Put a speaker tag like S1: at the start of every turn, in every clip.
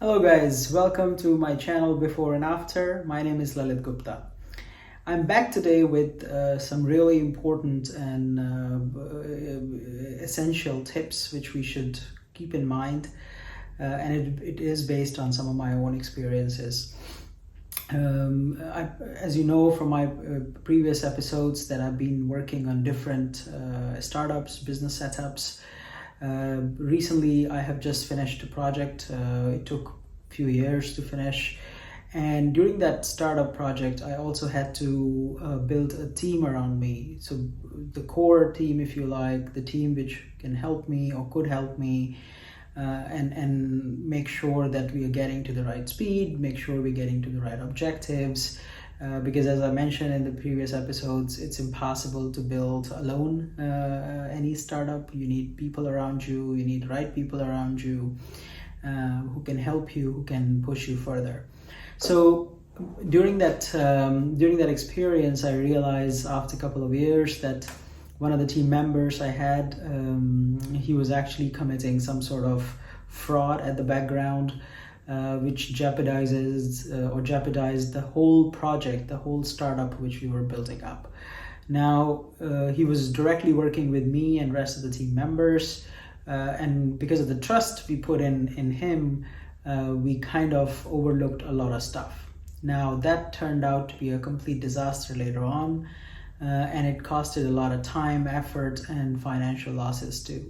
S1: Hello guys, welcome to my channel Before and After. My name is Lalit Gupta. I'm back today with some really important and essential tips which we should keep in mind, and it is based on some of my own experiences. As you know from my previous episodes, that I've been working on different startups, business setups. Recently, I have just finished a project. It took a few years to finish. And during that startup project, I also had to build a team around me. So the core team, if you like, the team which can help me or could help me, and make sure that we are getting to the right speed, make sure we're getting to the right objectives. Because as I mentioned in the previous episodes, it's impossible to build alone any startup. You need people around you, you need right people around you who can help you, who can push you further. So during that experience, I realized after a couple of years that one of the team members I had, he was actually committing some sort of fraud at the background, which jeopardized the whole project, the whole startup which we were building up. Now, he was directly working with me and rest of the team members, and because of the trust we put in him, we kind of overlooked a lot of stuff. Now, that turned out to be a complete disaster later on, and it costed a lot of time, effort, and financial losses too.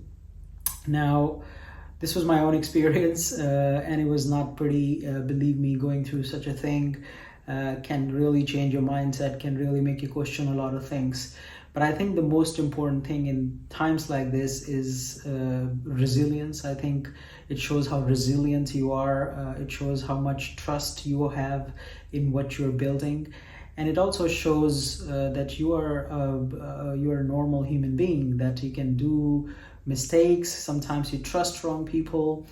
S1: Now, this was my own experience, and it was not pretty. Believe me, going through such a thing can really change your mindset, can really make you question a lot of things. But I think the most important thing in times like this is resilience. I think it shows how resilient you are. It shows how much trust you have in what you're building. And it also shows that you are a normal human being, that you can do mistakes. Sometimes you trust wrong people.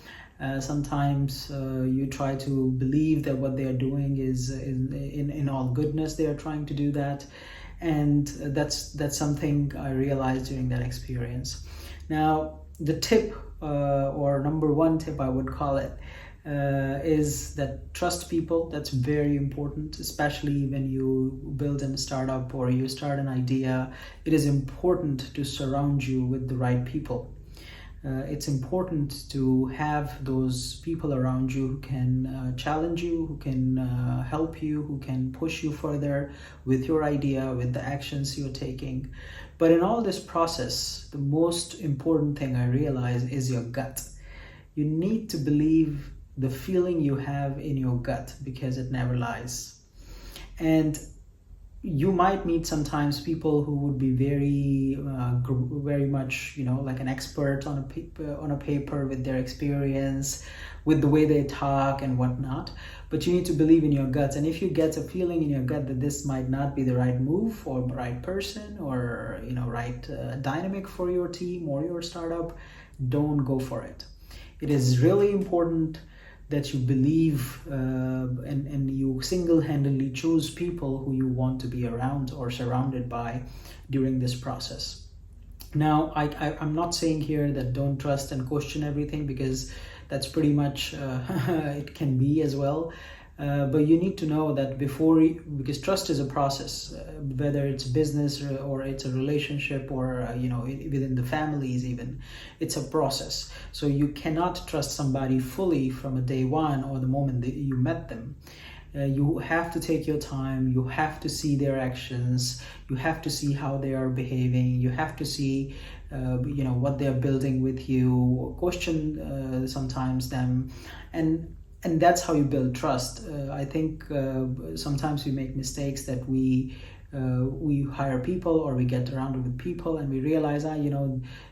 S1: Sometimes you try to believe that what they are doing is in all goodness. They are trying to do that. And that's something I realized during that experience. Now, the tip, or number one tip I would call it, is that trust people. That's very important, especially when you build a startup or you start an idea. It is important to surround you with the right people. It's important to have those people around you who can challenge you, who can help you, who can push you further with your idea, with the actions you're taking. But in all this process, the most important thing I realize is your gut. You need to believe the feeling you have in your gut, because it never lies. And you might meet sometimes people who would be very much, like an expert on a paper with their experience, with the way they talk and whatnot. But you need to believe in your guts. And if you get a feeling in your gut that this might not be the right move or the right person or right dynamic for your team or your startup, don't go for it. It is really important that you believe and you single-handedly choose people who you want to be around or surrounded by during this process. Now, I'm not saying here that don't trust and question everything, because that's pretty much it can be as well. But you need to know that because trust is a process, whether it's business or it's a relationship or within the families even, it's a process. So you cannot trust somebody fully from a day one or the moment that you met them. You have to take your time. You have to see their actions. You have to see how they are behaving. You have to see what they're building with you, question sometimes them, and that's how you build trust. I think sometimes we make mistakes that we hire people or we get around with people and we realize,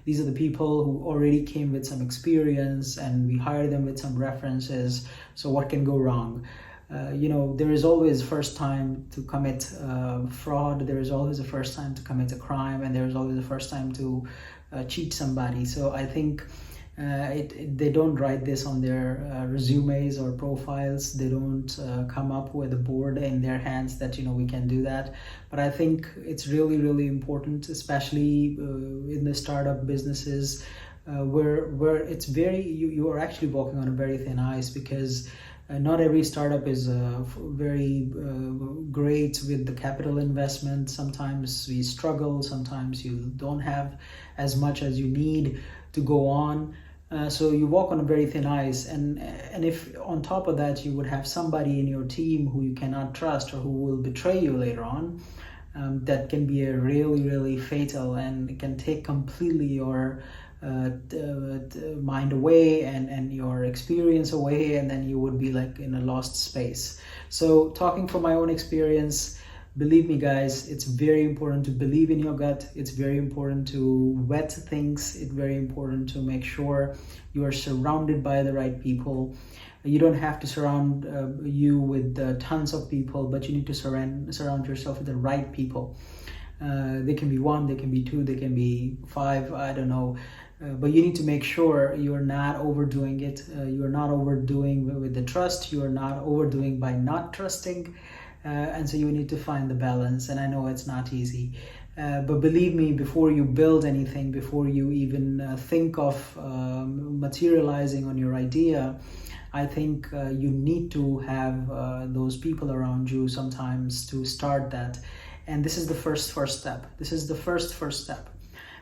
S1: these are the people who already came with some experience and we hire them with some references. So what can go wrong? There is always first time to commit fraud. There is always a first time to commit a crime, and there is always a first time to cheat somebody. So I think they don't write this on their resumes or profiles. They don't come up with a board in their hands that we can do that. But I think it's really, really important, especially in the startup businesses, where it's very you are actually walking on a very thin ice, because not every startup is very great with the capital investment. Sometimes we struggle, sometimes you don't have as much as you need to go on. So you walk on a very thin ice, and if on top of that you would have somebody in your team who you cannot trust or who will betray you later on, that can be a really fatal, and can take completely your mind away, and your experience away, and then you would be like in a lost space. So talking from my own experience, believe me guys, it's very important to believe in your gut. It's very important to vet things. It's very important to make sure you are surrounded by the right people. You don't have to surround you with tons of people, but you need to surround yourself with the right people. They can be one, they can be two, they can be five, I don't know. But you need to make sure you're not overdoing it. You're not overdoing with the trust. You are not overdoing by not trusting. And so you need to find the balance. And I know it's not easy. But believe me, before you build anything, before you even think of materializing on your idea, I think you need to have those people around you sometimes to start that. And this is the first step. This is the first step.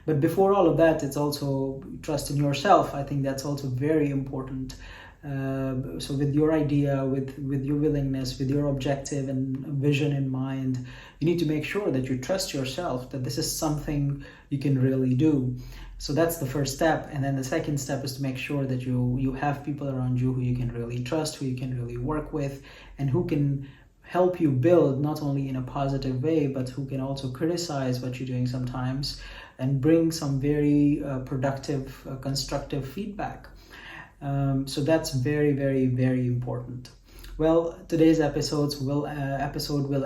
S1: But before all of that, it's also trust in yourself. I think that's also very important. So with your idea, with your willingness, with your objective and vision in mind, you need to make sure that you trust yourself, that this is something you can really do. So that's the first step. And then the second step is to make sure that you have people around you who you can really trust, who you can really work with, and who can help you build, not only in a positive way, but who can also criticize what you're doing sometimes and bring some very productive, constructive feedback. So that's very important. Well, today's episode will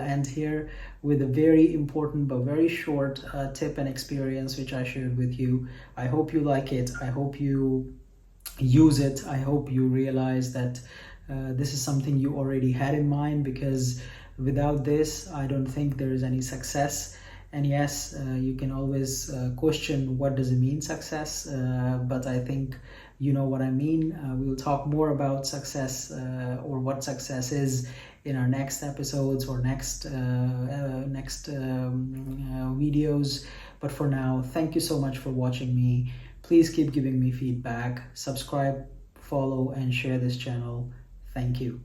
S1: end here with a very important but very short tip and experience which I shared with you. I hope you like it. I hope you use it. I hope you realize that this is something you already had in mind, because without this, I don't think there is any success. And yes, you can always question what does it mean success, but I think you know what I mean. We will talk more about success or what success is in our next episodes or next videos. But for now, thank you so much for watching me. Please keep giving me feedback. Subscribe, follow, and share this channel. Thank you.